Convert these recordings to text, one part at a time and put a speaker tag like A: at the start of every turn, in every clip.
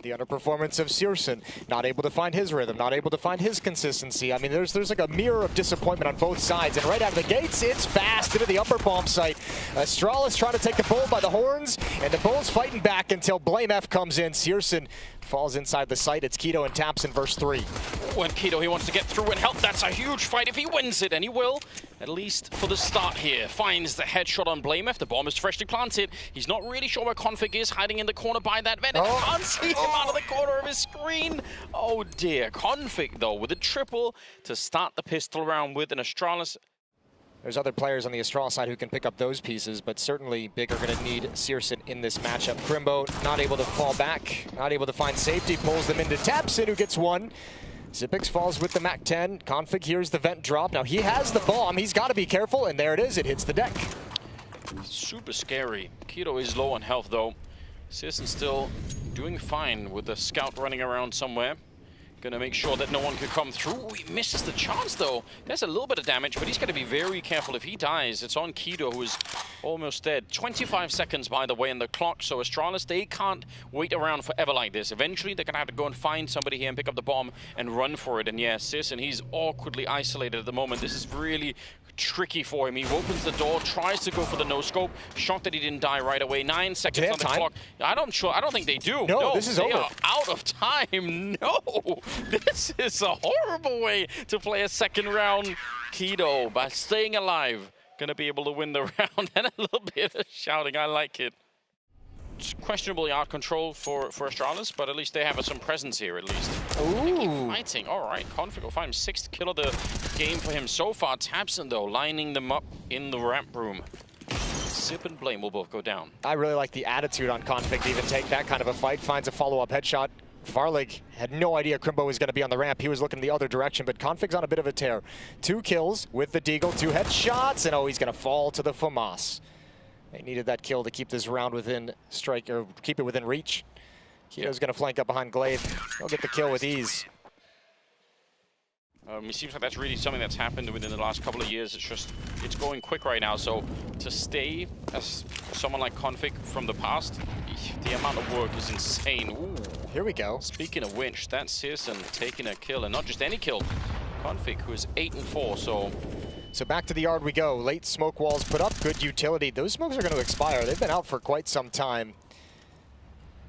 A: The underperformance of Searson, not able to find his rhythm, not able to find his consistency. I mean, there's like a mirror of disappointment on both sides, and right out of the gates, it's fast into the upper bomb site. Astralis trying to take the bull by the horns, and the bull's fighting back until Blame F comes in. Searson falls inside the site. It's k0 and Tapson versus 3.
B: When k0, he wants to get through and help. That's a huge fight if he wins it, and he will, at least for the start here. Finds the headshot on Blame F. The bomb is freshly planted. He's not really sure where k0nfig is, hiding in the corner by that vent. Oh. Can't see him out of the corner of his screen. Oh dear. k0nfig, though, with a triple to start the pistol round with an Astralis.
A: There's other players on the Astralis side who can pick up those pieces, but certainly Big are going to need Searson in this matchup. Krimbo not able to fall back, not able to find safety, pulls them into Tapson, who gets one. Xyp9x falls with the MAC-10. k0nfig hears the vent drop. Now he has the bomb. He's got to be careful, and there it is. It hits the deck.
B: Super scary. k0 is low on health, though. Searson still doing fine with the scout running around somewhere. Gonna make sure that no one could come through. He misses the chance, though. There's a little bit of damage, but he's gonna be very careful. If he dies, it's on k0, who is almost dead. 25 seconds, by the way, in the clock. So Astralis, they can't wait around forever like this. Eventually, they're gonna have to go and find somebody here and pick up the bomb and run for it. And yeah, Searson, he's awkwardly isolated at the moment. This is really tricky for him. He opens the door, tries to go for the no-scope. Shocked that he didn't die right away. 9 seconds on the clock. I don't think they do.
A: No, this is over.
B: They are out of time. No, this is a horrible way to play a second round. k0, by staying alive, gonna be able to win the round. And a little bit of shouting. I like it. It's questionable yard control for Astralis, but at least they have some presence here, at least.
A: Ooh.
B: Fighting. All right, k0nfig will find 6th kill of the game for him so far. Tapson, though, lining them up in the ramp room. Xyp and Blame will both go down.
A: I really like the attitude on k0nfig to even take that kind of a fight. Finds a follow-up headshot. Farlig had no idea Krimbo was going to be on the ramp. He was looking the other direction, but k0nfig's on a bit of a tear. 2 kills with the Deagle, 2 headshots, and oh, he's going to fall to the FAMAS. They needed that kill to keep this round within strike, or keep it within reach. k0's going to flank up behind Glaive. He'll get the kill with ease.
B: It seems like that's really something that's happened within the last couple of years. It's going quick right now. So to stay as someone like k0nfig from the past, the amount of work is insane. Ooh.
A: Here we go.
B: Speaking of which, that's Searson taking a kill, and not just any kill. k0nfig, who is 8-4,
A: So back to the yard we go. Late smoke walls put up, good utility. Those smokes are going to expire. They've been out for quite some time.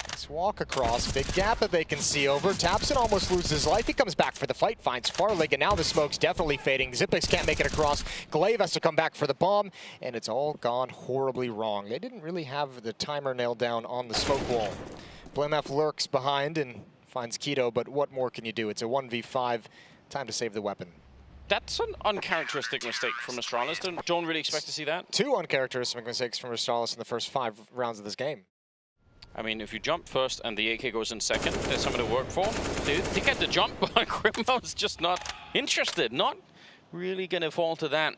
A: Let's walk across. Big gap that they can see over. Tapson almost loses his life. He comes back for the fight, finds Farlig, and now the smoke's definitely fading. Xyp9x can't make it across. Glaive has to come back for the bomb, and it's all gone horribly wrong. They didn't really have the timer nailed down on the smoke wall. Blame F lurks behind and finds k0, but what more can you do? It's a 1v5. Time to save the weapon.
B: That's an uncharacteristic mistake from Astralis. Don't really expect to see that.
A: 2 uncharacteristic mistakes from Astralis in the first 5 rounds of this game.
B: I mean, if you jump first and the AK goes in second, there's something to work for. They get the jump, but Krimbo's just not interested. Not really going to fall to that.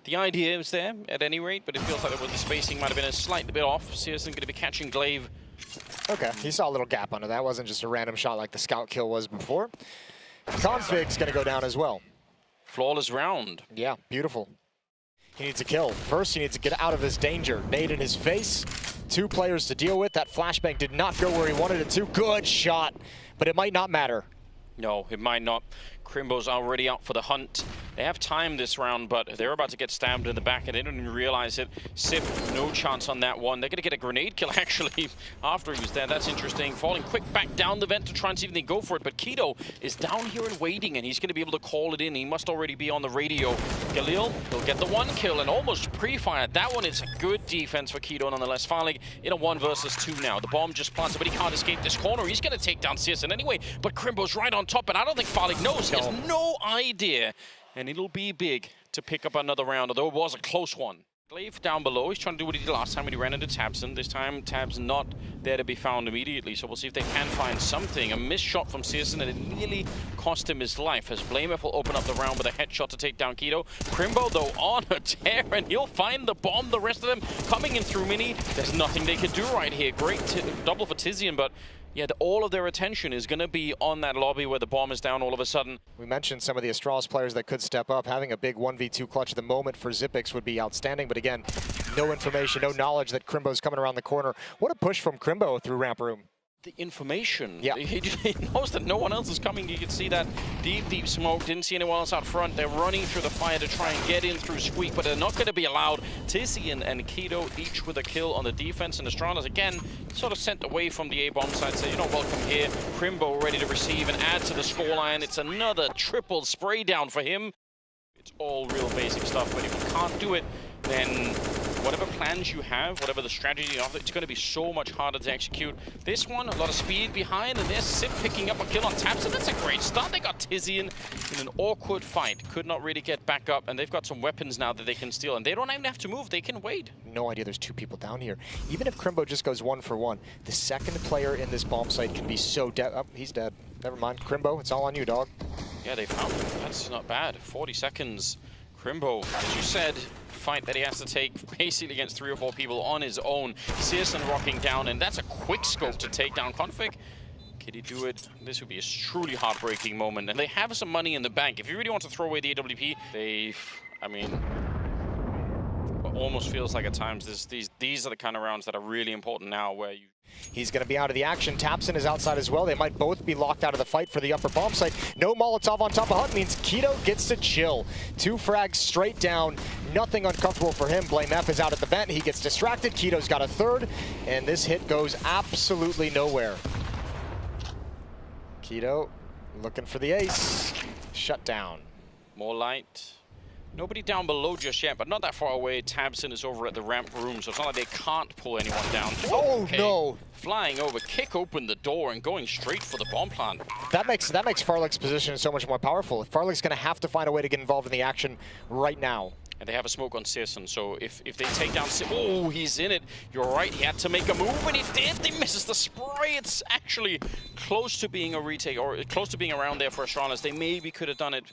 B: The idea is there, at any rate, but it feels like the spacing might have been a slightly bit off. Searson going to be catching Glaive.
A: Okay, he saw a little gap under that. Wasn't just a random shot like the scout kill was before. k0nfig's going to go down as well.
B: Flawless round.
A: Yeah, beautiful. He needs a kill. First, he needs to get out of this danger. Nade in his face. 2 players to deal with. That flashbang did not go where he wanted it to. Good shot, but it might not matter.
B: No, it might not. Krimbo's already out for the hunt. They have time this round, but they're about to get stabbed in the back, and they don't even realize it. Xyp, no chance on that one. They're going to get a grenade kill, actually, after he was there. That's interesting. Falling quick back down the vent to try and see if they can go for it, but k0 is down here and waiting, and he's going to be able to call it in. He must already be on the radio. Galil, he'll get the 1 kill, and almost pre-fired. That one is a good defense for k0, nonetheless. Farlig in a 1 versus 2 now. The bomb just planted, but he can't escape this corner. He's going to take down Searson anyway, but Krimbo's right on top, and I don't think Farlig knows. He has no idea. And it'll be big to pick up another round, although it was a close one. Glaive down below. He's trying to do what he did last time when he ran into Tapson. This time, Tab's not there to be found immediately, so we'll see if they can find something. A missed shot from Searson, and it nearly cost him his life, as Blame F will open up the round with a headshot to take down k0. Krimbo, though, on a tear, and he'll find the bomb. The rest of them coming in through Mini. There's nothing they can do right here. Great double for Tizian, but yeah, all of their attention is going to be on that lobby where the bomb is down all of a sudden.
A: We mentioned some of the Astralis players that could step up. Having a big 1v2 clutch at the moment for Xyp9x would be outstanding, but again, no information, no knowledge that Krimbo's coming around the corner. What a push from Krimbo through ramp room.
B: the information.
A: Yeah.
B: He knows that no one else is coming. You can see that deep smoke. Didn't see anyone else out front. They're running through the fire to try and get in through Squeak, but they're not going to be allowed. Tizzy and k0 each with a kill on the defense, and Astralis again sort of sent away from the A-bomb side. So you're not welcome here. Krimbo ready to receive and add to the scoreline. It's another triple spray down for him. It's all real basic stuff, but if you can't do it, then whatever plans you have, whatever the strategy of it, it's going to be so much harder to execute. This one, a lot of speed behind, and there's Sip picking up a kill on Taps, and that's a great start. They got Tizzy in an awkward fight. Could not really get back up, and they've got some weapons now that they can steal, and they don't even have to move. They can wait.
A: No idea there's two people down here. Even if Krimbo just goes 1 for 1, the second player in this bomb site can be so dead. Oh, he's dead. Never mind. Krimbo, it's all on you, dog.
B: Yeah, they found him. That's not bad. 40 seconds. Krimbo, as you said, fight that he has to take basically against 3 or 4 people on his own. CSN rocking down, and that's a quick scope to take down k0nfig. Can he do it? This would be a truly heartbreaking moment. And they have some money in the bank. If you really want to throw away the AWP, I mean, it almost feels like at times these are the kind of rounds that are really important now where you...
A: He's going to be out of the action. Tapson is outside as well. They might both be locked out of the fight for the upper bomb site. No Molotov on top of Hunt means k0 gets to chill. 2 frags straight down. Nothing uncomfortable for him. Blame F is out at the vent. He gets distracted. k0's got a third, and this hit goes absolutely nowhere. k0 looking for the ace. Shut down.
B: More light. Nobody down below just yet, but not that far away. Tabson is over at the ramp room, so it's not like they can't pull anyone down.
A: Oh, okay. No.
B: Flying over, kick open the door and going straight for the bomb plant.
A: That makes Farlick's position so much more powerful. Farlick's going to have to find a way to get involved in the action right now.
B: And they have a smoke on CSN, so if they take down... Oh, he's in it. You're right, he had to make a move, and he did. He misses the spray. It's actually close to being a retake, or close to being around there for Astralis. They maybe could have done it.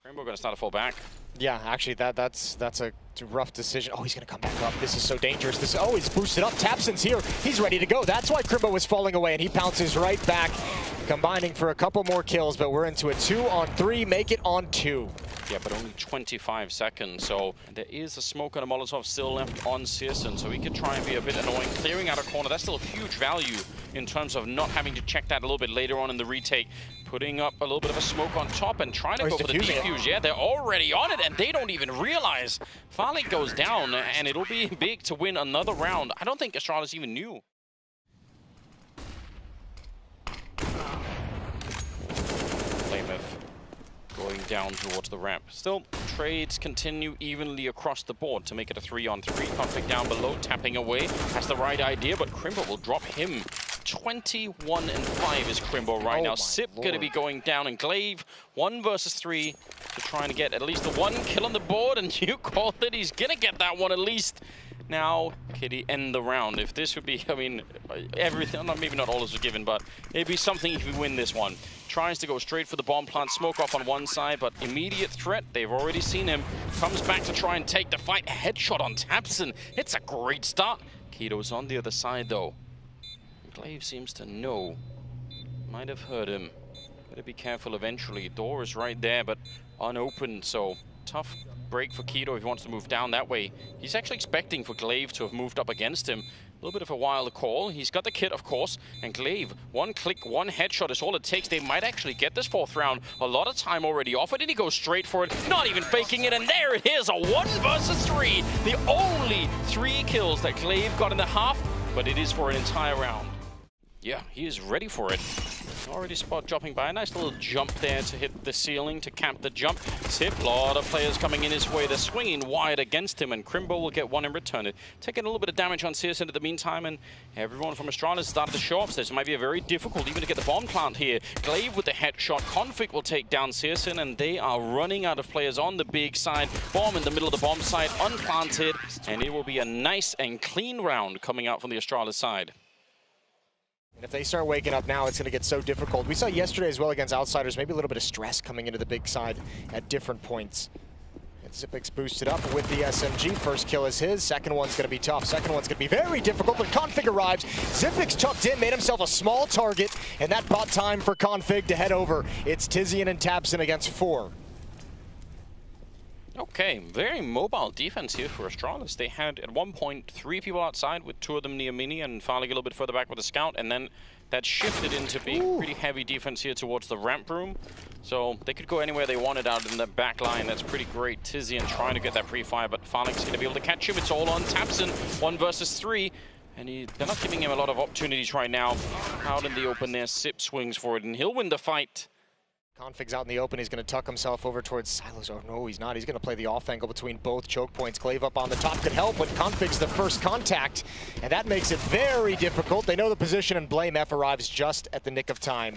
B: Krimbo going to start to fall back.
A: Yeah, actually, that's a rough decision. Oh, he's going to come back up. This is so dangerous. Oh, he's boosted up. Tapson's here. He's ready to go. That's why Krimbo was falling away, and he pounces right back, combining for a couple more kills, but we're into a 2-on-3. Make it on 2.
B: Yeah, but only 25 seconds, so there is a smoke and a Molotov still left on CSN, so he could try and be a bit annoying. Clearing out a corner, that's still huge value in terms of not having to check that a little bit later on in the retake. Putting up a little bit of a smoke on top and trying to go for the defuse. Yeah, they're already on it, and they don't even realize. Farlick goes down, and it'll be big to win another round. I don't think Astralis even knew. Going down towards the ramp. Still, trades continue evenly across the board to make it a 3-on-3. k0nfig down below, tapping away. Has the right idea, but Krimbo will drop him. 21-5 is Krimbo right now. Sip going to be going down, and Glaive 1 versus 3 to try and get at least the 1 kill on the board, and you called it. He's going to get that one at least. Now, Kitty end the round. If this would be, I mean, everything, maybe not all is given, but it'd be something if we win this one. Tries to go straight for the bomb plant, smoke off on one side, but immediate threat, they've already seen him. Comes back to try and take the fight. Headshot on Tapson. It's a great start. k0's on the other side, though. Glaive seems to know. Might have heard him. Better be careful eventually. Door is right there, but unopened, so tough break for k0 if he wants to move down that way. He's actually expecting for Glaive to have moved up against him. A little bit of a wild call. He's got the kit, of course, and Glaive, 1 click, 1 headshot is all it takes. They might actually get this 4th round. A lot of time already offered, and he goes straight for it, not even faking it, and there it is, a 1 versus 3. The only 3 kills that Glaive got in the half, but it is for an entire round. Yeah, he is ready for it. Already spot dropping by. A nice little jump there to hit the ceiling to cap the jump. Sip, a lot of players coming in his way. They're swinging wide against him, and Krimbo will get 1 in return. It taking a little bit of damage on CSN at the meantime, and everyone from Astralis started to show up. So this might be a very difficult even to get the bomb plant here. Glaive with the headshot. k0nfig will take down CSN, and they are running out of players on the big side. Bomb in the middle of the bomb site, unplanted, and it will be a nice and clean round coming out from the Astralis side.
A: If they start waking up now, it's going to get so difficult. We saw yesterday as well against Outsiders, maybe a little bit of stress coming into the big side at different points. And Zipix boosted up with the SMG. First kill is his. Second one's going to be tough. Second one's going to be very difficult, but k0nfig arrives. Zipix tucked in, made himself a small target, and that bought time for k0nfig to head over. It's Tizian and Tapson against 4.
B: Okay, very mobile defense here for Astralis. They had, at one point, 3 people outside with 2 of them near mini and Farlig a little bit further back with the scout, and then that shifted into being pretty heavy defense here towards the ramp room. So they could go anywhere they wanted out in the back line. That's pretty great. Tizian trying to get that pre-fire, but Farlig's going to be able to catch him. It's all on Tapson, 1 versus 3. And they're not giving him a lot of opportunities right now. Out in the open there, Sip swings for it, and he'll win the fight.
A: k0nfig's out in the open. He's going to tuck himself over towards Silos. Oh, no, he's not. He's going to play the off angle between both choke points. Glaive up on the top could help, but k0nfig's the first contact, and that makes it very difficult. They know the position, and Blame F arrives just at the nick of time.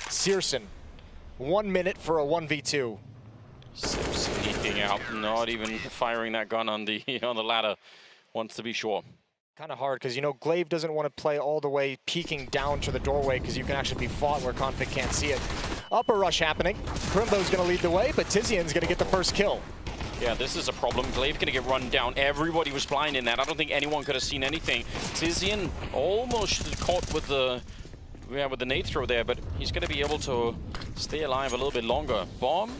A: Searson, 1 minute for a 1v2.
B: Sip sneaking out, not even firing that gun on the ladder. Wants to be sure.
A: Kind of hard, because, you know, Glaive doesn't want to play all the way peeking down to the doorway, because you can actually be fought where k0nfig can't see it. Upper rush happening. Krimbo's going to lead the way, but Tizian's going to get the first kill.
B: Yeah, this is a problem. Glaive going to get run down. Everybody was blind in that. I don't think anyone could have seen anything. Tizian almost caught with the nade throw there, but he's going to be able to stay alive a little bit longer. Bomb.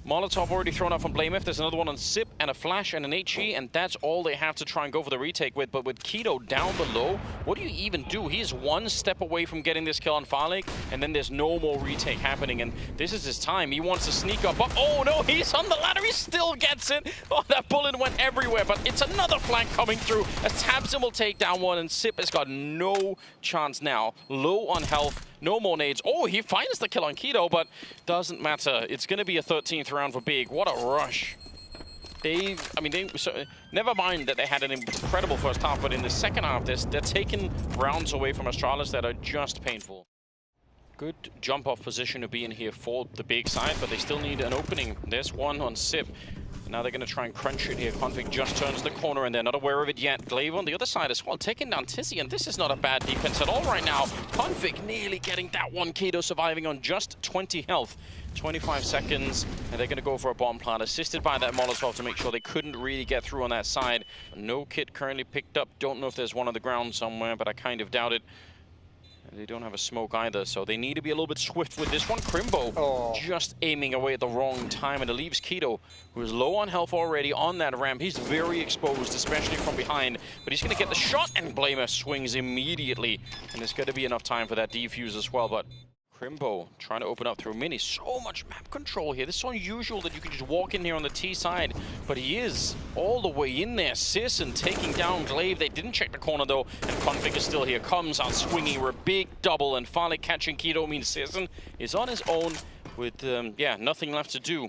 B: Molotov already thrown out from Blame F. There's another one on Sip and a flash and an HE, and that's all they have to try and go for the retake with. But with k0 down below, what do you even do? He's 1 step away from getting this kill on Farlig, and then there's no more retake happening. And this is his time. He wants to sneak up. But oh no, he's on the ladder. He still gets it. Oh, that bullet went everywhere. But it's another flank coming through as Tabson will take down one, and Sip has got no chance now. Low on health. No more nades. Oh, he finds the kill on k0, but doesn't matter. It's going to be a 13th round for Big. What a rush. Never mind that they had an incredible first half, but in the second half, they're taking rounds away from Astralis that are just painful. Good jump-off position to be in here for the Big side, but they still need an opening. There's one on Sip. Now they're going to try and crunch it here. k0nfig just turns the corner, and they're not aware of it yet. Glaive on the other side as well, taking down Tizian. This is not a bad defense at all right now. k0nfig nearly getting that one. k0 surviving on just 20 health. 25 seconds, and they're going to go for a bomb plant, assisted by that Molotov to make sure they couldn't really get through on that side. No kit currently picked up. Don't know if there's one on the ground somewhere, but I kind of doubt it. They don't have a smoke either, so they need to be a little bit swift with this one. Krimbo just aiming away at the wrong time, and it leaves k0, who is low on health already on that ramp. He's very exposed, especially from behind, but he's going to get the shot, and Blamer swings immediately, and there's going to be enough time for that defuse as well, but Krimbo trying to open up through mini. So much map control here. This is so unusual that you can just walk in here on the T side, but he is all the way in there. Searson taking down Glaive. They didn't check the corner though, and k0nfig is still here. Comes out swinging for a big double, and finally catching k0 means Searson is on his own with, nothing left to do.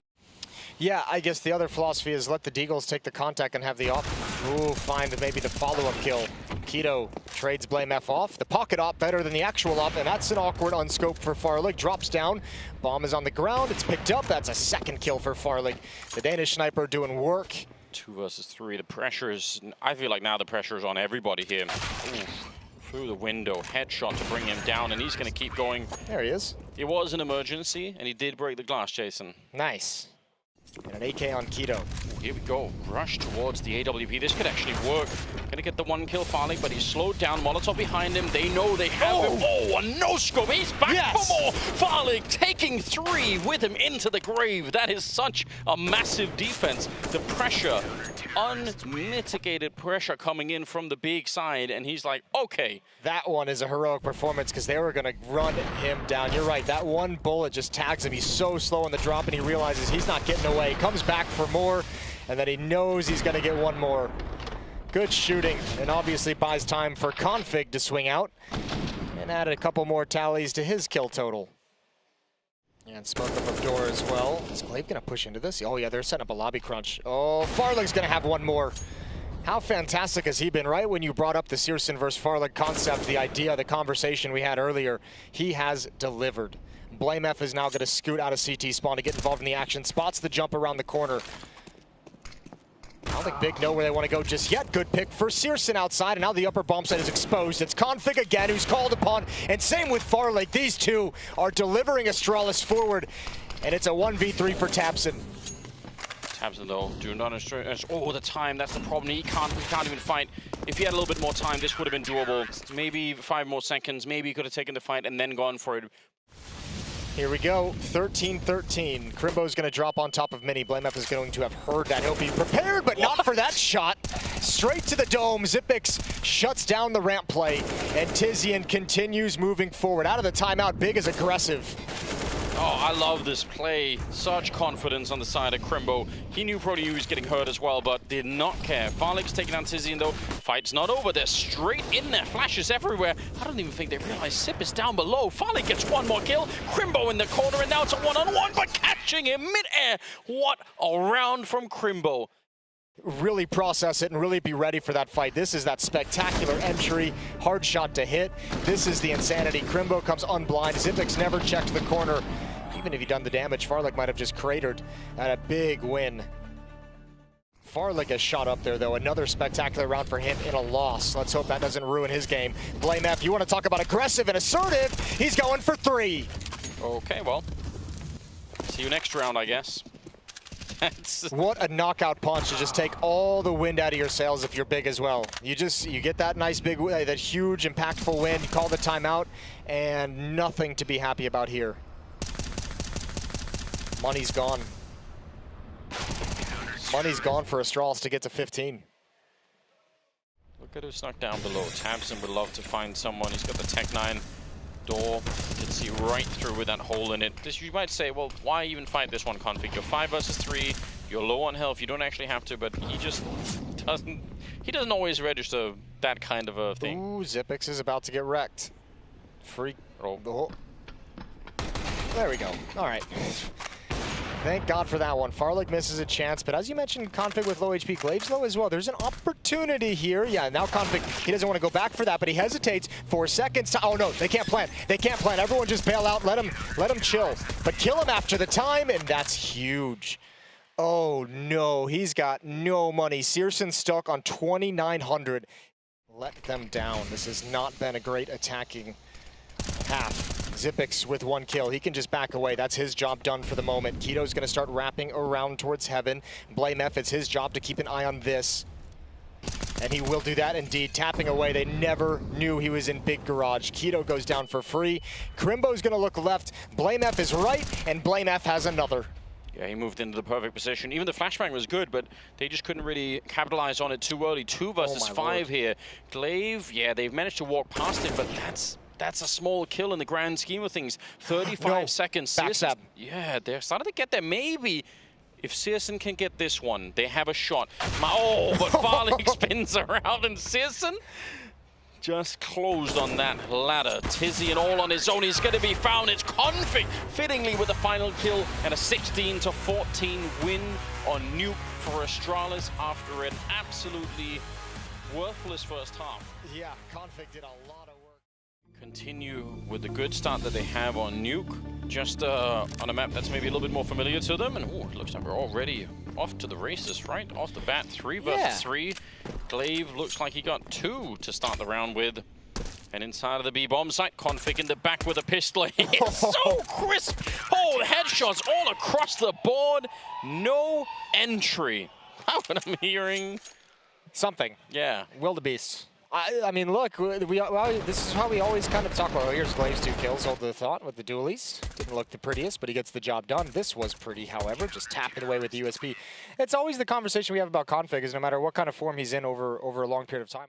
A: Yeah, I guess the other philosophy is let the Deagles take the contact and have the op. Ooh, find maybe the follow-up kill. k0 trades Blame F off. The pocket op better than the actual op, and that's an awkward unscope for Farlig. Drops down. Bomb is on the ground. It's picked up. That's a second kill for Farlig. The Danish sniper doing work.
B: 2 versus 3. The pressure is, I feel like now the pressure is on everybody here. Ooh. Through the window, headshot to bring him down, and he's going to keep going.
A: There he is.
B: It was an emergency, and he did break the glass, Jason.
A: Nice. And an AK on k0.
B: Here we go. Rush towards the AWP. This could actually work. Gonna get the 1 kill Farlig, but he's slowed down. Molotov behind him. They know they have him. Oh, a no-scope. He's back for more. Farlig taking 3 with him into the grave. That is such a massive defense. The pressure, unmitigated pressure coming in from the Big side, and he's like, okay.
A: That one is a heroic performance because they were going to run him down. You're right. That one bullet just tags him. He's so slow in the drop, and he realizes he's not getting away. He comes back for more, and then he knows he's going to get 1 more. Good shooting, and obviously buys time for k0nfig to swing out and add a couple more tallies to his kill total. And smoke up door as well. Is Glaive going to push into this? Oh, yeah, they're setting up a lobby crunch. Oh, Farlig's going to have 1 more. How fantastic has he been? Right when you brought up the Searson versus Farlig concept, the idea, the conversation we had earlier, he has delivered. Blame F is now going to scoot out of CT spawn to get involved in the action. Spots the jump around the corner. I don't think Big know where they want to go just yet. Good pick for Searson outside, and now the upper bomb site is exposed. It's k0nfig again who's called upon, and same with Farlig. These two are delivering Astralis forward, and it's a 1v3 for Tapson.
B: Tapson though, do not understand. Oh, the time, that's the problem. He can't even fight. If he had a little bit more time, this would have been doable. Maybe 5 more seconds, maybe he could have taken the fight and then gone for it.
A: Here we go, 13-13. Krimbo's gonna drop on top of Mini. BlameF is going to have heard that. He'll be prepared, but not for that shot. Straight to the dome. Xyp9x shuts down the ramp play, and Tizian continues moving forward. Out of the timeout, Big is aggressive.
B: Oh, I love this play. Such confidence on the side of Krimbo. He knew Proteus was getting hurt as well, but did not care. Farlig's taking down Tizian though. Fight's not over. They're straight in there. Flashes everywhere. I don't even think they realize Sip is down below. Farlig gets one more kill. Krimbo in the corner, and now it's a one-on-one, but catching him mid-air. What a round from Krimbo.
A: Really process it and really be ready for that fight. This is that spectacular entry, hard shot to hit. This is the insanity. Krimbo comes unblind. Xyp9x never checked the corner. Even if he'd done the damage, Farlig might have just cratered at a big win. Farlig has shot up there though. Another spectacular round for him in a loss. Let's hope that doesn't ruin his game. BlameF, you want to talk about aggressive and assertive? He's going for 3.
B: Okay, well, see you next round, I guess.
A: What a knockout punch to just take all the wind out of your sails if you're Big as well. You get that nice big, that huge impactful win, you call the timeout, and nothing to be happy about here. Money's gone. Money's gone for Astralis to get to 15.
B: Look at who snuck down below. Tabson would love to find someone. He's got the Tech-9 door. You can see right through with that hole in it. This, you might say, well, why even fight this one config? You're 5 versus 3. You're low on health. You don't actually have to, but he just doesn't. He doesn't always register that kind of a thing.
A: Ooh, Xyp9x is about to get wrecked. Freak. Oh. There we go. All right. Thank God for that one. Farlig misses a chance, but as you mentioned, Config with low HP, Glaive's low as well. There's an opportunity here. Yeah, now Config, he doesn't want to go back for that, but he hesitates 4 seconds. Oh no, they can't plant. They can't plant. Everyone just bail out. Let him chill. But kill him after the time, and that's huge. Oh no, he's got no money. Searson stuck on 2,900. Let them down. This has not been a great attacking half. Xyp9x with 1 kill. He can just back away. That's his job done for the moment. k0n's going to start wrapping around towards heaven. BlameF, it's his job to keep an eye on this. And he will do that indeed. Tapping away. They never knew he was in big garage. k0n goes down for free. Krimbo's going to look left. BlameF is right, and BlameF has another.
B: Yeah, he moved into the perfect position. Even the flashbang was good, but they just couldn't really capitalize on it too early. 2 versus 5 here. Glaive, yeah, they've managed to walk past him, but that's a small kill in the grand scheme of things. 35 seconds.
A: Backstab.
B: Yeah, they're starting to get there. Maybe if Searson can get this one, they have a shot. Oh, but Farlig spins around, and Searson just closed on that ladder. Tizian all on his own. He's going to be found. It's k0nfig fittingly with the final kill and a 16-14 win on Nuke for Astralis after an absolutely worthless first half.
A: Yeah, k0nfig did a lot of work.
B: Continue with the good start that they have on Nuke, just on a map that's maybe a little bit more familiar to them, and it looks like we're already off to the races right off the bat. 3 versus 3. Glaive looks like he got 2 to start the round with, and inside of the B bomb site, k0nfig in the back with a pistol. It's so crisp. Oh, headshots all across the board. No entry. What I'm hearing.
A: Something.
B: Yeah.
A: Wildebeest. I mean, look, this is how we always kind of talk about. Oh, here's Glaive's 2 kills, hold the thought with the dualies. Didn't look the prettiest, but he gets the job done. This was pretty, however, just tapping away with the USP. It's always the conversation we have about k0nfig is no matter what kind of form he's in over a long period of time.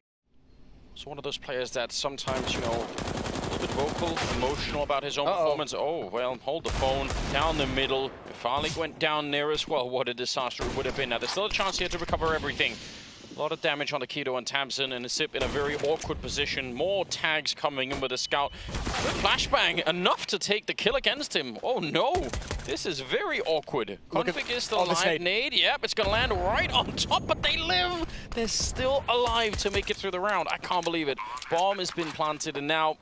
B: It's one of those players that sometimes, you know, a little bit vocal, emotional about his own performance. Oh, well, hold the phone, down the middle. If Farlig went down there as well, what a disaster it would have been. Now, there's still a chance here to recover everything. A lot of damage on the k0n and Tabson, and Xyp9x in a very awkward position. More tags coming in with a scout. Good flashbang, enough to take the kill against him. Oh no, this is very awkward. k0nfig is still alive. Nade, yep, it's gonna land right on top, but they live. They're still alive to make it through the round. I can't believe it. Bomb has been planted, and now...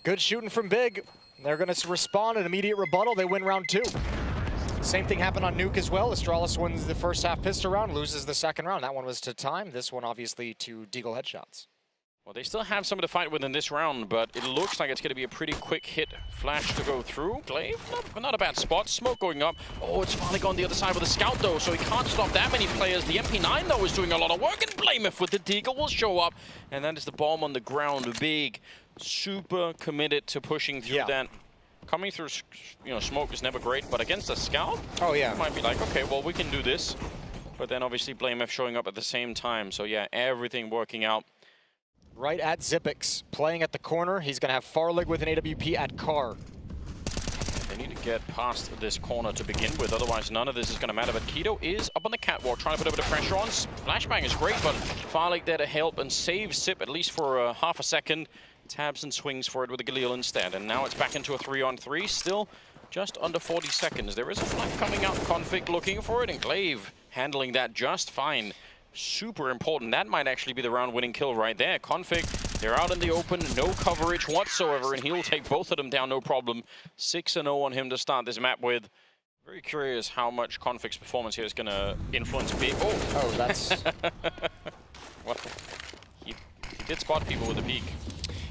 A: Good shooting from Big. They're gonna respond an immediate rebuttal. They win round 2. Same thing happened on Nuke as well. Astralis wins the first half pistol round, loses the second round. That one was to time. This one obviously to deagle headshots.
B: Well, they still have something to fight with in this round, but it looks like it's going to be a pretty quick hit flash to go through. Glaive, not a bad spot. Smoke going up. Oh, it's finally gone the other side with the scout, though, so he can't stop that many players. The MP9, though, is doing a lot of work, and Blameth with the Deagle will show up. And that is the bomb on the ground. Big, super committed to pushing through that. Coming through, smoke is never great, but against a scout, it might be like, okay, well, we can do this. But then, obviously, Blameth showing up at the same time. So, yeah, everything working out.
A: Right at Xyp9x, playing at the corner. He's going to have Farlig with an AWP at car.
B: They need to get past this corner to begin with, otherwise none of this is going to matter. But k0 is up on the catwalk, trying to put a bit of pressure on. Flashbang is great, but Farlig there to help and save Sip at least for half a second. Tabs and swings for it with the Galil instead. And now it's back into a 3-on-3, still just under 40 seconds. There is a flank coming out, k0nfig looking for it, and Glaive handling that just fine. Super important. That might actually be the round-winning kill right there. k0nfig, they're out in the open, no coverage whatsoever, and he'll take both of them down, no problem. 6-0 on him to start this map with. Very curious how much k0nfig's performance here is going to influence B.
A: Oh, that's...
B: Well, he did spot people with a peek.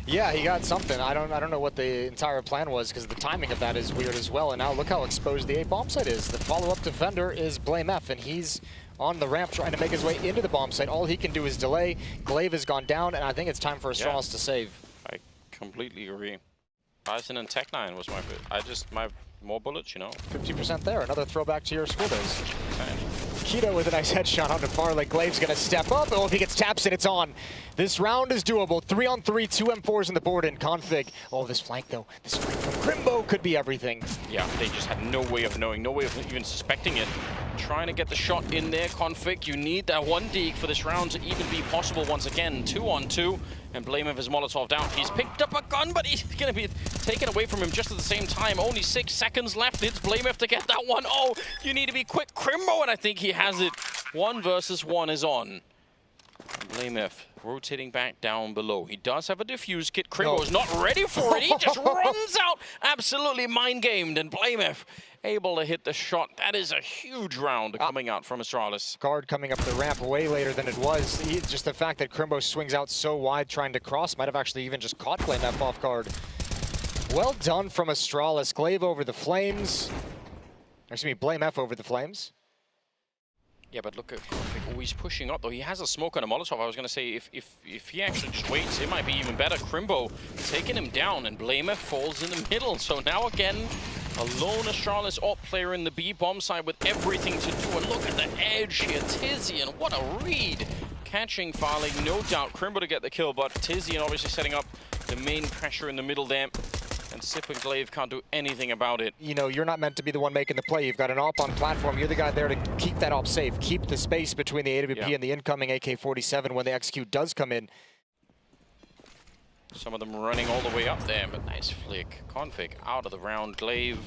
A: Yeah, he got something. I don't know what the entire plan was, because the timing of that is weird as well. And now look how exposed the A bomb site is. The follow-up defender is Blameth, and he's on the ramp trying to make his way into the bomb site. All he can do is delay. Glaive has gone down, and I think it's time for Astralis to save.
B: I completely agree. Bison and Tech9 was my more bullets,
A: 50% there. Another throwback to your school days. k0 with a nice headshot onto Farlig. Glaive's going to step up. Oh, if he gets taps in, it's on. This round is doable. 3-on-3, 2 M4s in the board, and k0nfig. Oh, this flank, though. This flank from Krimbo could be everything.
B: Yeah, they just had no way of knowing, no way of even suspecting it. Trying to get the shot in there, k0nfig. You need that one deke for this round to even be possible once again. 2-on-2, and Blameth is Molotov down. He's picked up a gun, but he's going to be taken away from him just at the same time. Only 6 seconds left. It's Blameth to get that one. Oh, you need to be quick, Krimbo, and I think he has it. 1 versus 1 is on. Blameth rotating back down below. He does have a defuse kit. Krimbo is not ready for it. He just runs out, absolutely mind-gamed, and Blameth able to hit the shot. That is a huge round coming out from Astralis.
A: Guard coming up the ramp way later than it was. Just the fact that Krimbo swings out so wide trying to cross might have actually even just caught Blameth off guard. Well done from Astralis. Glaive over the flames. Excuse me, Blameth over the flames.
B: Yeah, but look at k0nfig always pushing up, though. He has a smoke and a Molotov. I was going to say, if he actually just waits, it might be even better. Krimbo taking him down, and Blameth falls in the middle. So now again, a lone Astralis AWP player in the B bomb side with everything to do. And look at the edge here, Tizian. What a read. Catching Farlig, no doubt. Krimbo to get the kill, but Tizian obviously setting up the main pressure in the middle there. And Sip and Glaive can't do anything about it.
A: You're not meant to be the one making the play. You've got an AWP on platform. You're the guy there to keep that AWP safe. Keep the space between the AWP and the incoming AK-47 when the execute does come in.
B: Some of them running all the way up there, but nice flick. k0nfig out of the round. Glaive,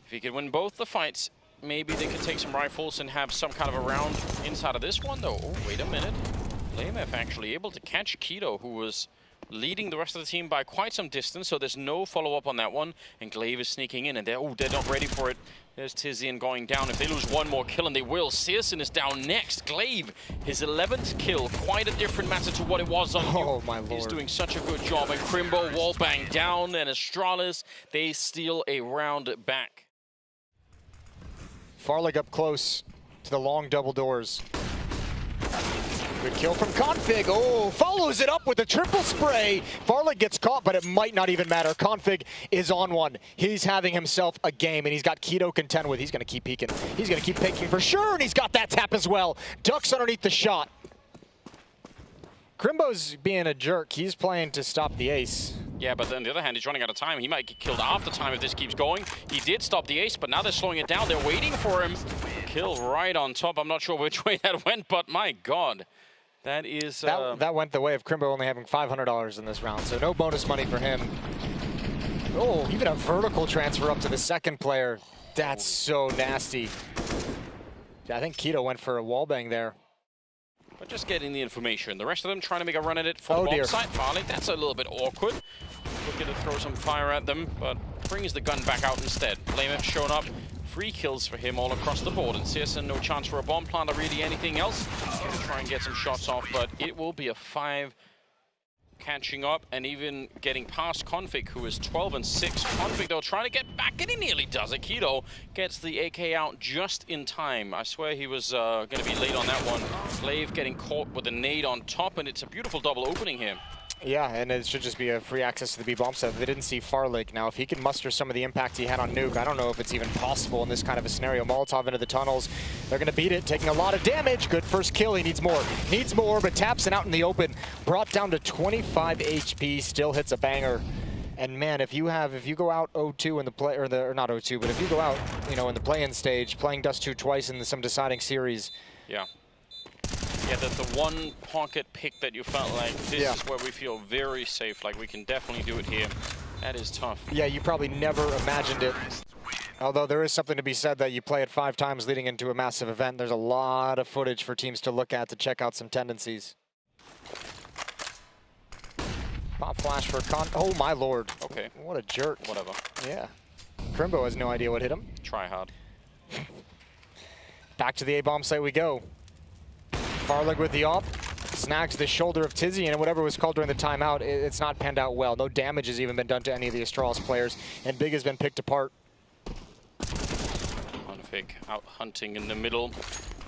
B: if he could win both the fights, maybe they could take some rifles and have some kind of a round inside of this one, though. Oh, wait a minute. Blameth actually able to catch k0, who was leading the rest of the team by quite some distance, so there's no follow-up on that one. And Glaive is sneaking in, and they're not ready for it. There's Tizian going down. If they lose one more kill, and they will, Searson is down next. Glaive, his 11th kill, quite a different matter to what it was on
A: Oh, my lord.
B: He's doing such a good job. And Krimbo wallbang down, and Astralis, they steal a round back.
A: Farlig up close to the long double doors. Good kill from k0nfig. Oh, follows it up with a triple spray. Farlig gets caught, but it might not even matter. k0nfig is on one. He's having himself a game, and he's got k0 to contend with. He's going to keep peeking. He's going to keep peeking for sure, and he's got that tap as well. Ducks underneath the shot. Krimbo's being a jerk. He's playing to stop the ace.
B: Yeah, but on the other hand, he's running out of time. He might get killed after time if this keeps going. He did stop the ace, but now they're slowing it down. They're waiting for him. Kill right on top. I'm not sure which way that went, but my God. That is...
A: That went the way of Krimbo only having $500 in this round, so no bonus money for him. Oh, even a vertical transfer up to the second player. That's so nasty. I think k0 went for a wallbang there.
B: But just getting the information. The rest of them trying to make a run at it for the bomb site. Farlig, that's a little bit awkward. Looking to throw some fire at them, but brings the gun back out instead. Blameth showing up. 3 kills for him all across the board. And Searson, no chance for a bomb plant or really anything else. Gonna try and get some shots off, but it will be a 5 catching up and even getting past k0nfig, who is 12 and 6. k0nfig, though, trying to get back, and he nearly does it. k0 gets the AK out just in time. I swear he was going to be late on that one. Glaive getting caught with a nade on top, and it's a beautiful double opening here.
A: Yeah, and it should just be a free access to the B bomb set. They didn't see Farlig. Now, if he can muster some of the impact he had on Nuke, I don't know if it's even possible in this kind of a scenario. Molotov into the tunnels. They're going to beat it, taking a lot of damage. Good first kill. He needs more. Needs more, but Tapson out in the open. Brought down to 25 HP. Still hits a banger. And man, if you go out 0-2 in the play, or not 0-2, but if you go out, you know, in the play-in stage, playing Dust 2 twice in some deciding series.
B: Yeah. Yeah, the one pocket pick that you felt like, this is where we feel very safe, like we can definitely do it here. That is tough.
A: Yeah, you probably never imagined it. Although there is something to be said that you play it 5 times leading into a massive event. There's a lot of footage for teams to look at to check out some tendencies. Pop flash for oh my lord.
B: Okay.
A: What a jerk.
B: Whatever.
A: Yeah. Krimbo has no idea what hit him.
B: Try hard.
A: Back to the A-bomb site we go. Farlig with the op, snags the shoulder of Tizian, and whatever was called during the timeout, it's not panned out well. No damage has even been done to any of the Astralis players, and Big has been picked apart.
B: k0nfig out hunting in the middle.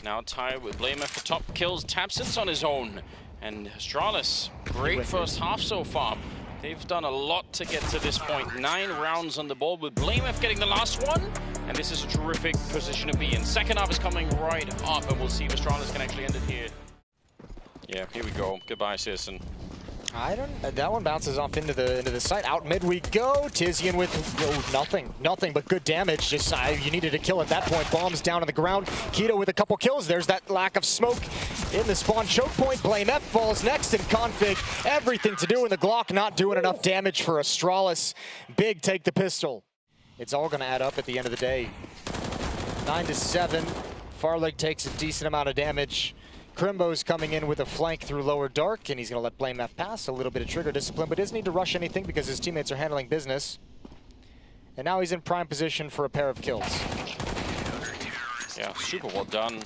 B: Now tied with Blamer for top kills. Tapson's on his own. And Astralis, great first half so far. They've done a lot to get to this point. 9 rounds on the board with Blamer getting the last one. And this is a terrific position to be in. Second half is coming right up, and we'll see if Astralis can actually end it here. Yeah, here we go. Goodbye, Citizen.
A: I don't. That one bounces off into the site. Out mid we go. Tizian with nothing but good damage. Just you needed to kill at that point. Bombs down on the ground. k0 with a couple kills. There's that lack of smoke in the spawn choke point. Blame F falls next, and k0nfig everything to do, and the Glock not doing enough damage for Astralis. Big take the pistol. It's all going to add up at the end of the day. 9-7. Farlig takes a decent amount of damage. Krimbo's coming in with a flank through lower dark, and he's going to let Blame F pass. A little bit of trigger discipline, but doesn't need to rush anything because his teammates are handling business. And now he's in prime position for a pair of kills.
B: Yeah, super well done.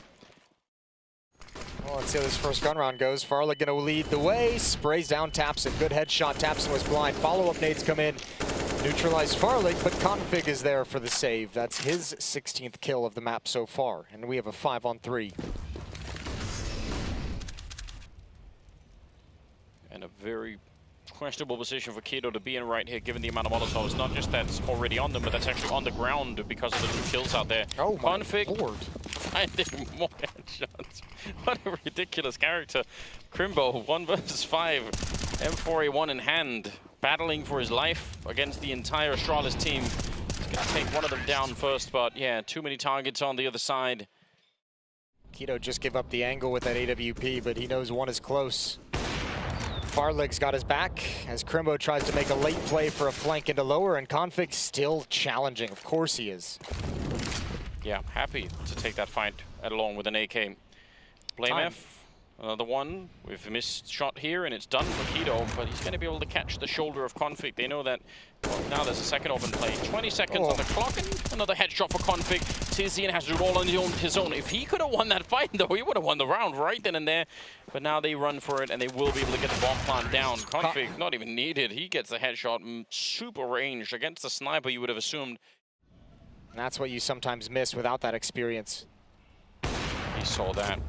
A: Well, let's see how this first gun round goes. Farlig going to lead the way. Sprays down Tapson. Good headshot. Tapson was blind. Follow-up nades come in. Neutralize Farlig, but k0nfig is there for the save. That's his 16th kill of the map so far, and we have a 5-on-3.
B: And a very questionable position for k0 to be in right here, given the amount of Molotovs. Not just that's already on them, but that's actually on the ground because of the 2 kills out there.
A: Oh my
B: k0nfig
A: lord.
B: finding more headshots. What a ridiculous character. Krimbo, 1 versus 5. M4A1 in hand, battling for his life against the entire Astralis team. He's going to take one of them down first, but yeah, too many targets on the other side.
A: k0 just gave up the angle with that AWP, but he knows one is close. Farlig's got his back as Krimbo tries to make a late play for a flank into lower, and k0nfig still challenging. Of course he is.
B: Yeah, happy to take that fight along with an AK. Blame F, another one. We've missed shot here, and it's done for k0, but he's going to be able to catch the shoulder of k0nfig. They know that. Well, now there's a second open play. 20 seconds on the clock, and another headshot for k0nfig. Tizian has to do it all on his own. If he could have won that fight, though, he would have won the round right then and there. But now they run for it, and they will be able to get the bomb plant down. k0nfig, not even needed. He gets the headshot, super ranged. Against the sniper, you would have assumed.
A: And that's what you sometimes miss without that experience.
B: He saw that.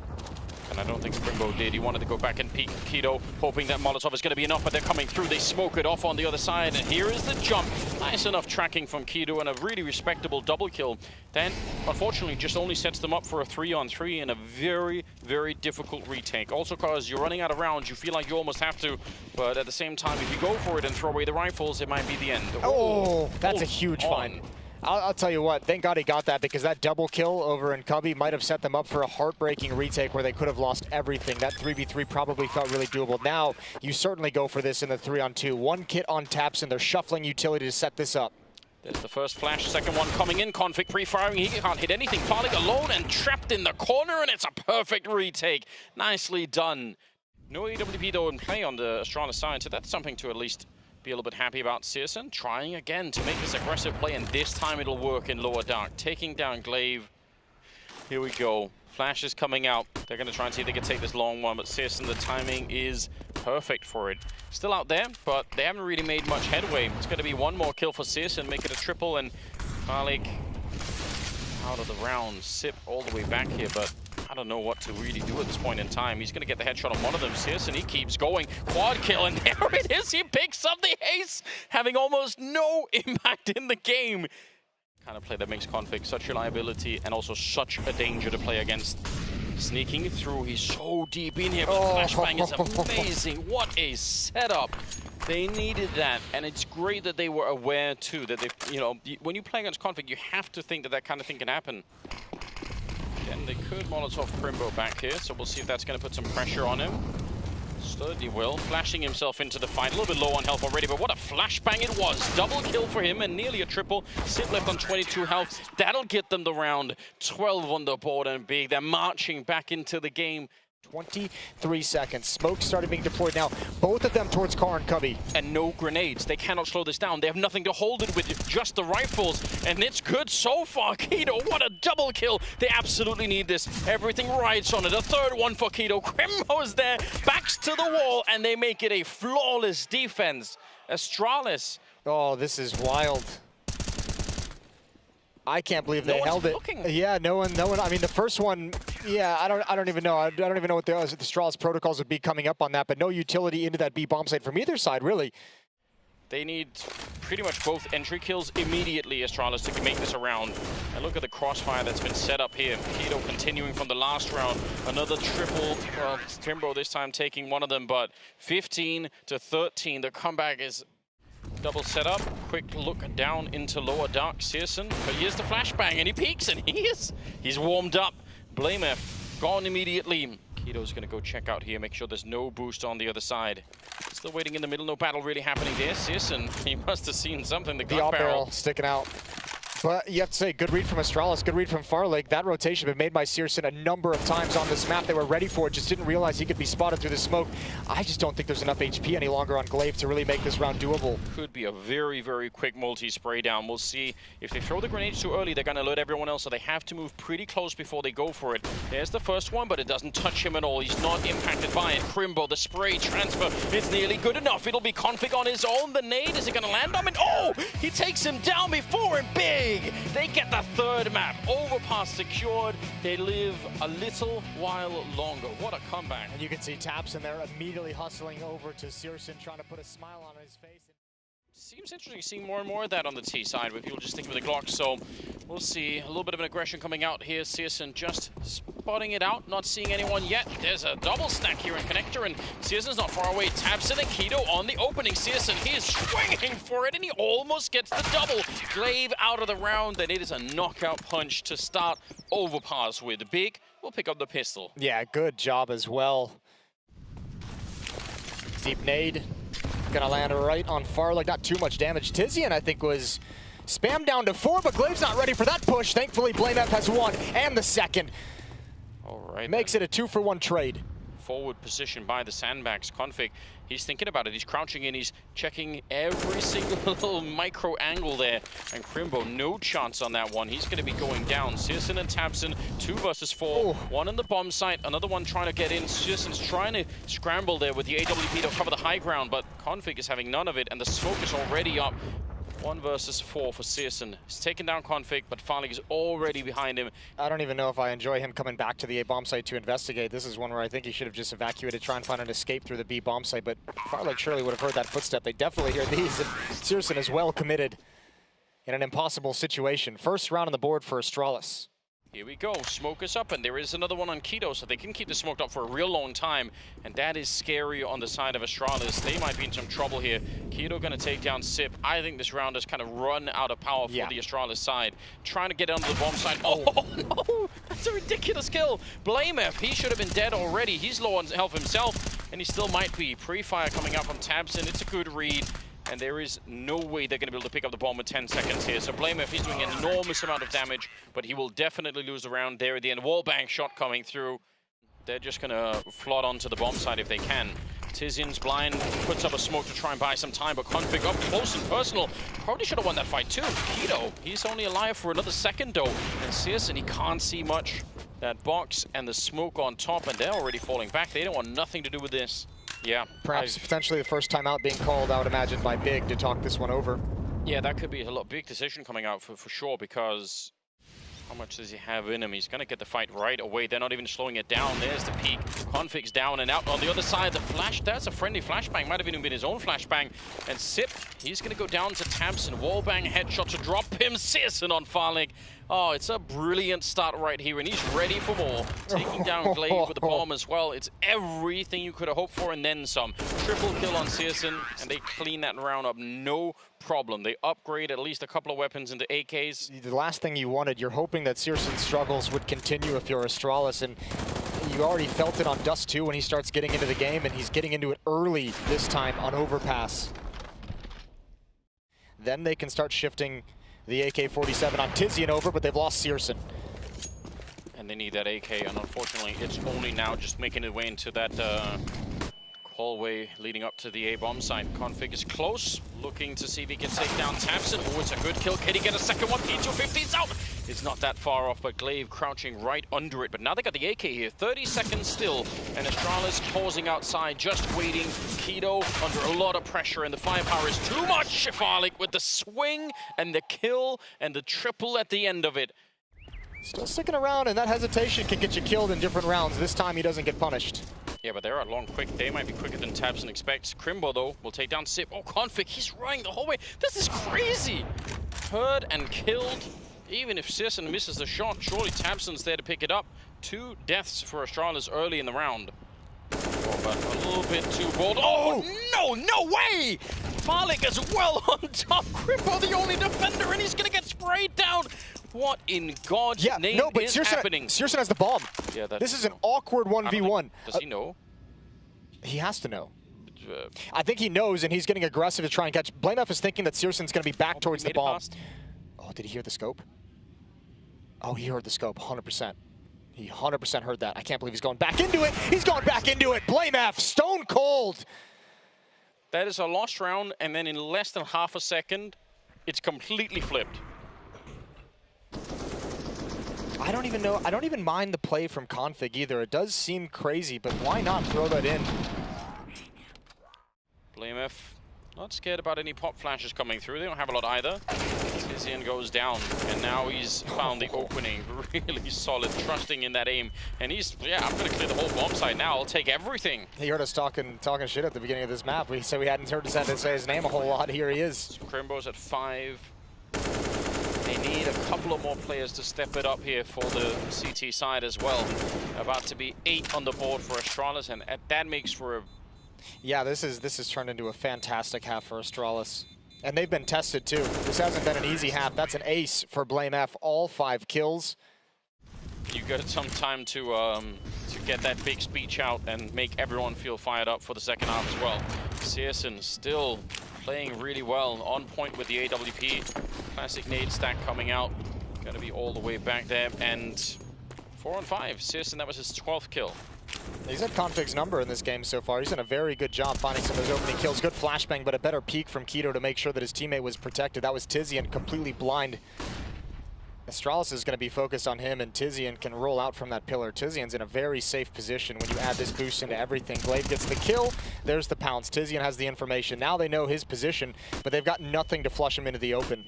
B: And I don't think Krimbo did. He wanted to go back and peek k0, hoping that Molotov is going to be enough, but they're coming through. They smoke it off on the other side, and here is the jump. Nice enough tracking from k0 and a really respectable double kill. Then, unfortunately, just only sets them up for a 3-on-3 and a very, very difficult retake. Also, because you're running out of rounds, you feel like you almost have to, but at the same time, if you go for it and throw away the rifles, it might be the end.
A: Oh, that's a huge find. I'll tell you what, thank God he got that, because that double kill over in Cubby might have set them up for a heartbreaking retake where they could have lost everything. That 3v3 probably felt really doable. Now, you certainly go for this in the 3-on-2. 1 kit on Tapson, they're shuffling utility to set this up.
B: There's the first flash, second one coming in. k0nfig pre-firing, he can't hit anything. Farlig alone and trapped in the corner, and it's a perfect retake. Nicely done. No AWP though in play on the Astralis side, so that's something to at least be a little bit happy about. Citizen trying again to make this aggressive play, and this time it'll work in lower dark. Taking down Glaive. Here we go. Flash is coming out. They're going to try and see if they can take this long one, but Citizen, the timing is perfect for it. Still out there, but they haven't really made much headway. It's going to be one more kill for Sis and make it a triple, and k0nfig out of the round. Sip all the way back here, but I don't know what to really do at this point in time. He's going to get the headshot on one of them, Sis, and he keeps going. Quad kill, and there it is. He picks up the ace, having almost no impact in the game. Kind of play that makes k0nfig such reliability and also such a danger to play against. Sneaking through, he's so deep in here, but the flashbang is amazing. What a setup. They needed that, and it's great that they were aware too, that they, you know, when you play against k0nfig, you have to think that that kind of thing can happen. Again, they could Molotov Krimbo back here, so we'll see if that's going to put some pressure on him. Certainly will. Flashing himself into the fight. A little bit low on health already, but what a flashbang it was. Double kill for him and nearly a triple. Sip left on 22 health. That'll get them the round. 12 on the board and big. They're marching back into the game.
A: 23 seconds. Smoke started being deployed now. Both of them towards k0nfig.
B: And no grenades. They cannot slow this down. They have nothing to hold it with, just the rifles. And it's good so far. k0, what a double kill. They absolutely need this. Everything rides on it. A third one for k0. Krimbo is there, backs to the wall, and they make it a flawless defense. Astralis.
A: Oh, this is wild. I can't believe they held it. Yeah, no one. I mean, the first one, yeah, I don't even know. I don't even know what the Astralis protocols would be coming up on that, but no utility into that B bomb site from either side, really.
B: They need pretty much both entry kills immediately, Astralis, to make this a round. And look at the crossfire that's been set up here. k0 continuing from the last round. Another triple. Well, Krimbo this time taking one of them, but 15 to 13. The comeback is double setup. Quick look down into lower dark Searson. But here's the flashbang, and he peeks, and he's warmed up. blamef gone immediately. k0's going to go check out here, make sure there's no boost on the other side. Still waiting in the middle, no battle really happening there. Searson, he must have seen something. The gun barrel
A: sticking out. But you have to say, good read from Astralis, good read from Farlig. That rotation been made by Searson a number of times on this map. They were ready for it, just didn't realize he could be spotted through the smoke. I just don't think there's enough HP any longer on Glaive to really make this round doable.
B: Could be a very, very quick multi-spray down. We'll see. If they throw the grenades too early, they're going to alert everyone else, so they have to move pretty close before they go for it. There's the first one, but it doesn't touch him at all. He's not impacted by it. Krimbo, the spray transfer, it's nearly good enough. It'll be k0nfig on his own. The nade, is it going to land on him? Oh, he takes him down before, and big! They get the third map. Overpass secured. They live a little while longer. What a comeback.
A: And you can see Taps in there immediately hustling over to Searson, trying to put a smile on his face.
B: Seems interesting seeing more and more of that on the T side with people just sticking with the Glock, so we'll see. A little bit of an aggression coming out here. Searson just spotting it out, not seeing anyone yet. There's a double stack here in Connector, and Searson's not far away. Taps in and k0 on the opening. Searson, he is swinging for it, and he almost gets the double. Glaive out of the round, and it is a knockout punch to start Overpass with. Big will pick up the pistol.
A: Yeah, good job as well. Deep nade. Gonna land right on Farlig, not too much damage. Tizian, I think, was spammed down to 4, but Glaive's not ready for that push. Thankfully, blamef has one and the second.
B: All right.
A: Makes it a 2-for-1 trade.
B: Forward position by the sandbags. k0nfig, he's thinking about it. He's crouching in. He's checking every single little micro angle there. And Krimbo, no chance on that one. He's going to be going down. Searson and Tabson, 2 versus 4.
A: Ooh.
B: One in the bomb site, another one trying to get in. Searson's trying to scramble there with the AWP to cover the high ground, but k0nfig is having none of it, and the smoke is already up. 1 versus 4 for Searson. He's taken down k0nfig, but Farlig is already behind him.
A: I don't even know if I enjoy him coming back to the A bomb site to investigate. This is one where I think he should have just evacuated, try and find an escape through the B bomb site, but Farlig surely would have heard that footstep. They definitely hear these, and Searson is well committed in an impossible situation. First round on the board for Astralis.
B: Here we go, smoke is up, and there is another one on k0, so they can keep the smoke up for a real long time, and that is scary on the side of Astralis. They might be in some trouble here. k0 gonna take down Sip. I think this round has kind of run out of power for the Astralis side. Trying to get under the bomb side. Oh no, that's a ridiculous kill. blamef, he should have been dead already. He's low on health himself, and he still might be. Pre-fire coming up from Tabson, it's a good read. And there is no way they're going to be able to pick up the bomb with 10 seconds here. So blamef, he's doing an enormous amount of damage, but he will definitely lose the round there at the end. Wallbang shot coming through. They're just going to flood onto the bomb side if they can. Tizian's blind, puts up a smoke to try and buy some time, but k0nfig up close and personal. Probably should have won that fight too. k0, he's only alive for another second though. And Searson, he can't see much. That box and the smoke on top, and they're already falling back. They don't want nothing to do with this. Yeah.
A: Perhaps potentially the first time out being called, I would imagine, by Big to talk this one over.
B: Yeah, that could be a big decision coming out for sure, because how much does he have in him? He's going to get the fight right away. They're not even slowing it down. There's the peak. k0nfig's down and out. On the other side, the flash. That's a friendly flashbang. Might have even been his own flashbang. And Sip, he's going to go down to Tabson. Wallbang headshot to drop him. CSGO on Farlig. Oh, it's a brilliant start right here, and he's ready for more. Taking down Glaive with the bomb as well. It's everything you could have hoped for and then some. Triple kill on CSGO, and they clean that round up. No problem. They upgrade at least a couple of weapons into AKs.
A: The last thing you wanted, you're hoping that CSGO's struggles would continue if you're Astralis, and you already felt it on Dust 2 when he starts getting into the game, and he's getting into it early this time on Overpass. Then they can start shifting the AK-47 on Tizian over, but they've lost CSGO.
B: And they need that AK, and unfortunately, it's only now just making its way into that hallway leading up to the A-bomb site. k0nfig is close, looking to see if he can take down Tabson. Oh, it's a good kill. Can he get a second one? P250's out. It's not that far off, but Glaive crouching right under it. But now they got the AK here. 30 seconds still, and Astralis pausing outside, just waiting. k0 under a lot of pressure, and the firepower is too much. Farlig with the swing and the kill and the triple at the end of it.
A: Still sticking around, and that hesitation can get you killed in different rounds. This time he doesn't get punished.
B: Yeah, but they're long quick. They might be quicker than Tabson expects. Krimbo, though, will take down Sip. Oh, k0nfig, he's running the whole way. This is crazy. Heard and killed. Even if CSGO misses the shot, surely Tabson's there to pick it up. 2 deaths for Astralis early in the round. Oh, but a little bit too bold. Oh, no way! Farlig as well on top. Krimbo, the only defender, and he's going to get sprayed down. What in God's name is happening?
A: CSGO has the bomb.
B: Yeah,
A: this is an awkward 1v1.
B: Does he know?
A: He has to know. I think he knows, and he's getting aggressive to try and catch. blameF is thinking that CSGO's going to be back towards the bomb. Oh, did he hear the scope? Oh, he heard the scope, 100%. He 100% heard that. I can't believe he's going back into it. He's going back into it. blameF, stone cold.
B: That is a lost round, and then in less than half a second, it's completely flipped.
A: I don't even know. I don't even mind the play from k0nfig either. It does seem crazy, but why not throw that in?
B: blameF not scared about any pop flashes coming through. They don't have a lot either. Tizian goes down, and now he's found the opening. Really solid, trusting in that aim. And he's, yeah, I'm going to clear the whole bomb site now. I'll take everything.
A: He heard us talking shit at the beginning of this map. We said we hadn't heard us say his name a whole lot. Here he is.
B: So Krimbo's at 5. They need a couple of more players to step it up here for the CT side as well. About to be 8 on the board for Astralis, and that makes for a...
A: Yeah, this is turned into a fantastic half for Astralis. And they've been tested too. This hasn't been an easy half. That's an ace for blameF. All 5 kills.
B: You got some time to get that big speech out and make everyone feel fired up for the second half as well. CSGO still playing really well, on point with the AWP. Classic nade stack coming out. Gonna be all the way back there, and 4 on 5. CSGO, that was his 12th kill.
A: He's had k0nfig's number in this game so far. He's done a very good job finding some of those opening kills. Good flashbang, but a better peek from k0 to make sure that his teammate was protected. That was Tizian, completely blind. Astralis is going to be focused on him, and Tizian can roll out from that pillar. Tizian's in a very safe position when you add this boost into everything. Glaive gets the kill. There's the pounce. Tizian has the information. Now they know his position, but they've got nothing to flush him into the open.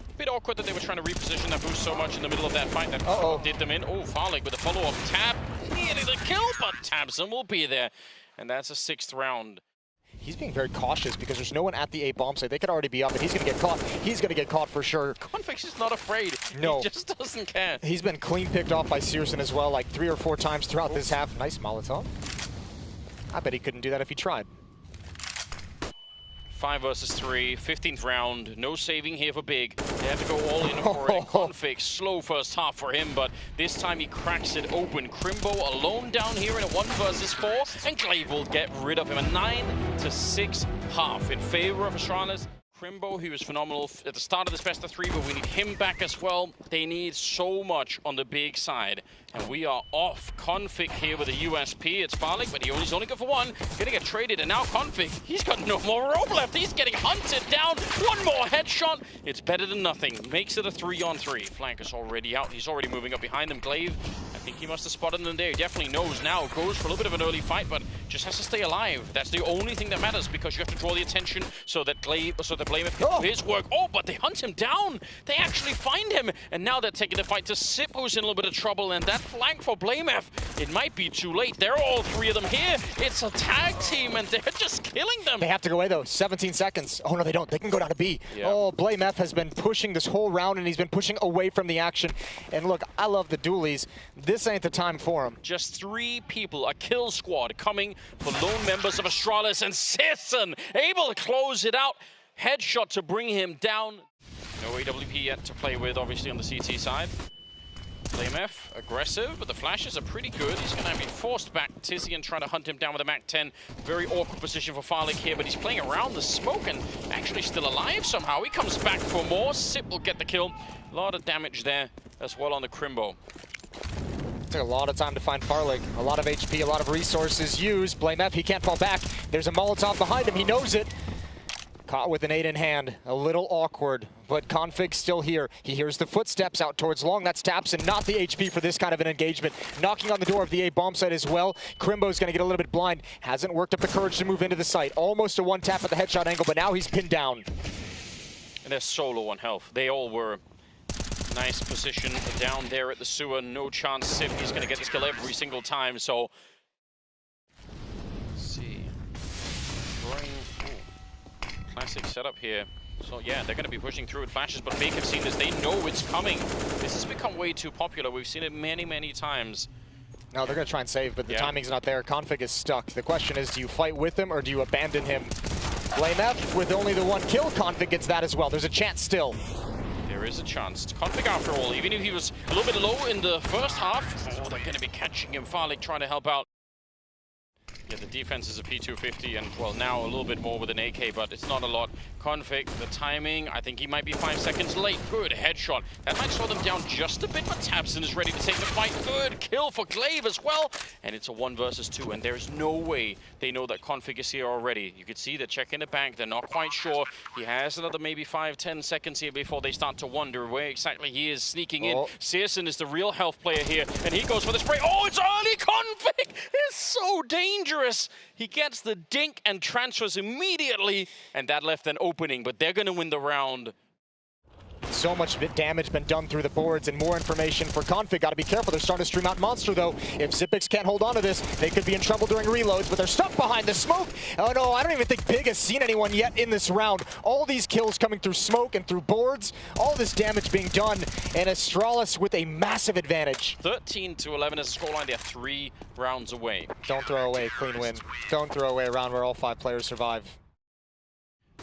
B: A bit awkward that they were trying to reposition that boost so much in the middle of that fight that did them in. Oh, Farlig with a follow-up tab. Nearly the kill, but Tabson will be there. And that's a 6th round.
A: He's being very cautious because there's no one at the A bomb site. They could already be up, and he's going to get caught. He's going to get caught for sure.
B: k0nfig's just not afraid.
A: No.
B: He just doesn't care.
A: He's been clean picked off by CSGO as well, like 3 or 4 times throughout this half. Nice Molotov. I bet he couldn't do that if he tried.
B: 5 versus 3, 15th round, no saving here for Big. They have to go all in for it. k0nfig, slow first half for him, but this time he cracks it open. Krimbo alone down here in a 1 versus 4, and Glaive will get rid of him. A 9-6 half in favor of Astralis. Krimbo, he was phenomenal at the start of this best of 3, but we need him back as well. They need so much on the Big side. And we are off. k0nfig here with a USP. It's Farlig, but he's only good for 1. Gonna get traded, and now k0nfig, he's got no more rope left. He's getting hunted down. 1 more headshot. It's better than nothing. Makes it a 3-on-3. Flank is already out. He's already moving up behind him. Glaive at think he must have spotted them there. He definitely knows now. Goes for a little bit of an early fight, but just has to stay alive. That's the only thing that matters, because you have to draw the attention so that Blame can do his work. Oh, but they hunt him down. They actually find him, and now they're taking the fight to Sip, who's in a little bit of trouble, and that flank for Blamef, it might be too late. They're all three of them here. It's a tag team, and they're just killing them.
A: They have to go away, though. 17 seconds. Oh, no, they don't. They can go down to B. Yeah. Oh, Blamef has been pushing this whole round, and he's been pushing away from the action. And look, I love the dualies. This ain't the time for him.
B: Just 3 people, a kill squad coming for lone members of Astralis, and Sisson able to close it out. Headshot to bring him down. No AWP yet to play with, obviously, on the CT side. Blamef, aggressive, but the flashes are pretty good. He's going to be forced back. Tizian trying to hunt him down with a MAC-10. Very awkward position for Farlig here, but he's playing around the smoke and actually still alive somehow. He comes back for more. Sip will get the kill. A lot of damage there as well on the Krimbo.
A: Took a lot of time to find Farlig. A lot of HP, a lot of resources used. Blamef, he can't fall back. There's a Molotov behind him. He knows it. Caught with an 8 in hand. A little awkward, but k0nfig still here. He hears the footsteps out towards long. That's Tapson, not the HP for this kind of an engagement. Knocking on the door of the A bomb site as well. Krimbo's going to get a little bit blind. Hasn't worked up the courage to move into the site. Almost a 1-tap at the headshot angle, but now he's pinned down.
B: And they're solo on health. They all were. Nice position down there at the sewer. No chance Sip. He's going to get this kill every single time, so... Let's see. Classic setup here. So yeah, they're going to be pushing through with flashes, but Big have seen this. They know it's coming. This has become way too popular. We've seen it many, many times.
A: No, they're going to try and save, but the timing's not there. k0nfig is stuck. The question is, do you fight with him or do you abandon him? Blamef with only the 1 kill. k0nfig gets that as well. There's a chance still.
B: There is a chance. It's k0nfig after all. Even if he was a little bit low in the first half, oh, they're going to be catching him. Farlig trying to help out. Yeah, the defense is a P250, and well, now a little bit more with an AK, but it's not a lot. k0nfig, the timing, I think he might be 5 seconds late. Good headshot. That might slow them down just a bit, but Tapson is ready to take the fight. Good kill for Glaive as well. And it's a 1 versus 2, and there's no way they know that k0nfig is here already. You can see they're checking the bank. They're not quite sure. He has another maybe 5-10 seconds here before they start to wonder where exactly he is sneaking in. Searson is the real health player here, and he goes for the spray. Oh, it's early k0nfig! It's so dangerous. He gets the dink and transfers immediately, and that left an opening, but they're going to win the round.
A: So much damage been done through the boards, and more information for k0nfig. Got to be careful. They're starting to stream out Monster, though. If Xyp9x can't hold on to this, they could be in trouble during reloads, but they're stuck behind the smoke. Oh, no, I don't even think Big has seen anyone yet in this round. All these kills coming through smoke and through boards, all this damage being done, and Astralis with a massive advantage.
B: 13-11 as a scoreline. They're 3 rounds away.
A: Don't throw away a clean win. Don't throw away a round where all 5 players survive.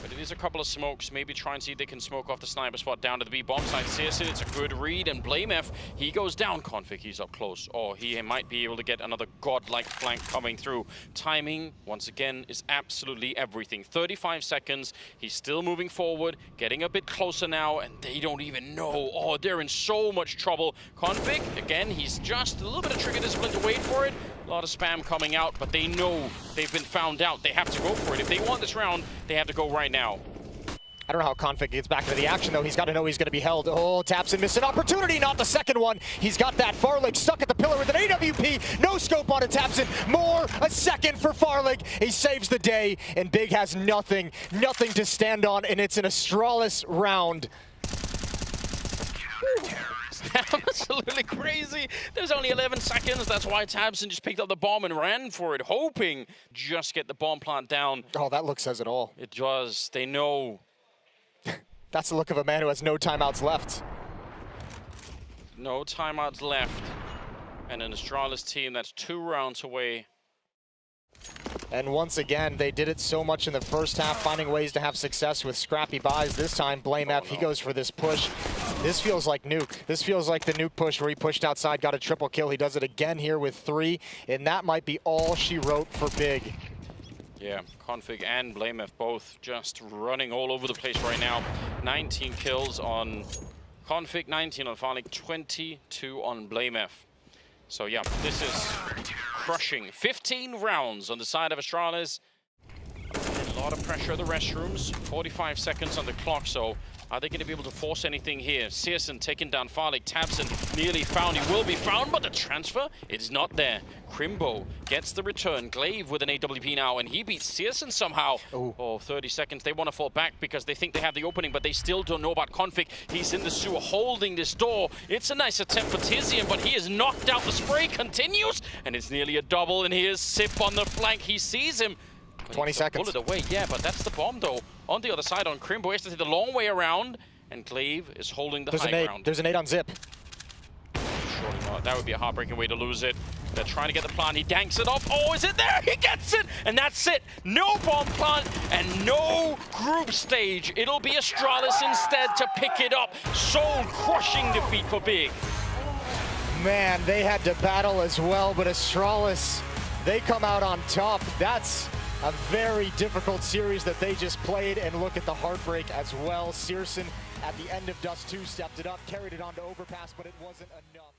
B: But it is a couple of smokes. Maybe try and see if they can smoke off the sniper spot down to the B bomb site. Searson, it's a good read, and Blamef, he goes down. k0nfig, he's up close. Oh, he might be able to get another godlike flank coming through. Timing, once again, is absolutely everything. 35 seconds. He's still moving forward, getting a bit closer now, and they don't even know. Oh, they're in so much trouble. k0nfig, again, he's just a little bit of trigger discipline to wait for it. A lot of spam coming out, but they know they've been found out. They have to go for it. If they want this round, they have to go right now.
A: I don't know how k0nfig gets back into the action, though. He's got to know he's going to be held. Oh, Tapson missed an opportunity, not the second one. He's got that. Farlig stuck at the pillar with an AWP. No scope on it, Tapson. More, a second for Farlig. He saves the day, and Big has nothing to stand on, and it's an Astralis round.
B: Absolutely crazy. There's only 11 seconds. That's why Tapson just picked up the bomb and ran for it, hoping just get the bomb plant down.
A: Oh, that look says it all.
B: It does. They know.
A: That's the look of a man who has no timeouts left.
B: No timeouts left. And an Astralis team that's 2 rounds away.
A: And once again, they did it so much in the first half, finding ways to have success with scrappy buys. This time, Blamef, he goes for this push. This feels like Nuke. This feels like the Nuke push where he pushed outside, got a triple kill. He does it again here with 3, and that might be all she wrote for Big.
B: Yeah, k0nfig and Blamef both just running all over the place right now. 19 kills on k0nfig, 19 on Farlig, 22 on Blamef. So yeah, this is crushing. 15 rounds on the side of Astralis. A lot of pressure at the restrooms. 45 seconds on the clock, so Are they going to be able to force anything here? Searson taking down Farley. Tabson nearly found. He will be found, but the transfer is not there. Krimbo gets the return. Glaive with an AWP now, and he beats Searson somehow.
A: Ooh.
B: Oh, 30 seconds. They want to fall back because they think they have the opening, but they still don't know about k0nfig. He's in the sewer holding this door. It's a nice attempt for Tizian, but he is knocked out. The spray continues, and it's nearly a double, and here's Sip on the flank. He sees him.
A: 20 seconds.
B: Pull it away, yeah, but that's the bomb, though. On the other side, on Krimbo, he has to take the long way around, and Glaive is holding the high ground.
A: There's an 8 on Zip.
B: Surely not. That would be a heartbreaking way to lose it. They're trying to get the plant. He danks it off. Oh, is it there? He gets it! And that's it. No bomb plant and no group stage. It'll be Astralis instead to pick it up. Soul-crushing defeat for Big.
A: Man, they had to battle as well, but Astralis, they come out on top. That's a very difficult series that they just played, and look at the heartbreak as well. Searson at the end of Dust 2 stepped it up, carried it on to Overpass, but it wasn't enough.